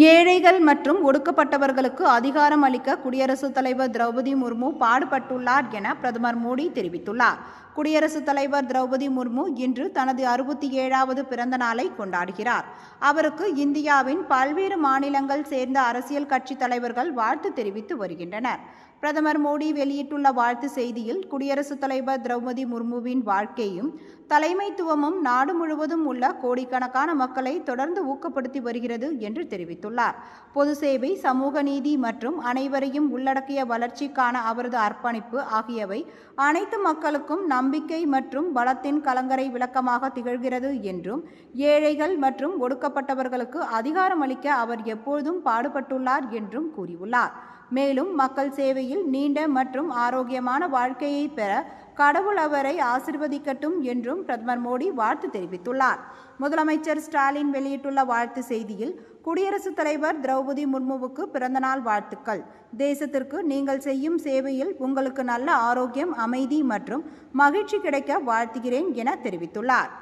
ஏழைகள் மற்றும் ஒடுக்கப்பட்டவர்களுக்கு அதிகாரம் அளிக்க குடியரசுத் தலைவர் திரௌபதி முர்மு பாடுபட்டுள்ளார் என பிரதமர் மோடி தெரிவித்துள்ளார். குடியரசுத் தலைவர் திரௌபதி முர்மு இன்று தனது 67வது பிறந்த நாளை கொண்டாடுகிறார். அவருக்கு இந்தியாவின் பல்வேறு மாநிலங்கள் சேர்ந்த அரசியல் கட்சி தலைவர்கள் வாழ்த்து தெரிவித்து வருகின்றனர். பிரதமர் மோடி வெளியிட்டுள்ள வாழ்த்து செய்தியில், குடியரசுத் தலைவர் திரௌபதி முர்முவின் வாழ்க்கையும் தலைமைத்துவமும் நாடு முழுவதும் உள்ள கோடிக்கணக்கான மக்களை தொடர்ந்து ஊக்கப்படுத்தி வருகிறது என்று தெரிவித்துள்ளார். பொது சேவை, சமூக நீதி மற்றும் அனைவரையும் உள்ளடக்கிய வளர்ச்சிக்கான அவரது அர்ப்பணிப்பு ஆகியவை அனைத்து மக்களுக்கும் நம்பிக்கை மற்றும் பலத்தின் கலங்கரை விளக்கமாக திகழ்கிறது என்றும், ஏழைகள் மற்றும் ஒடுக்கப்பட்டவர்களுக்கு அதிகாரம் அளிக்க அவர் எப்பொழுதும் பாடுபட்டுள்ளார் என்றும் கூறியுள்ளார். மேலும் மக்கள் சேவையில் நீண்ட மற்றும் ஆரோக்கியமான வாழ்க்கையை பெற கடவுள் அவரை ஆசீர்வதிக்கட்டும் என்றும் பிரதமர் மோடி வாழ்த்து தெரிவித்துள்ளார். முதலமைச்சர் ஸ்டாலின் வெளியிட்டுள்ள வாழ்த்து செய்தியில், குடியரசுத் தலைவர் திரௌபதி முர்முவுக்கு பிறந்தநாள் வாழ்த்துக்கள். தேசத்திற்கு நீங்கள் செய்யும் சேவையில் உங்களுக்கு நல்ல ஆரோக்கியம், அமைதி மற்றும் மகிழ்ச்சி கிடைக்க வாழ்த்துகிறேன் என தெரிவித்துள்ளார்.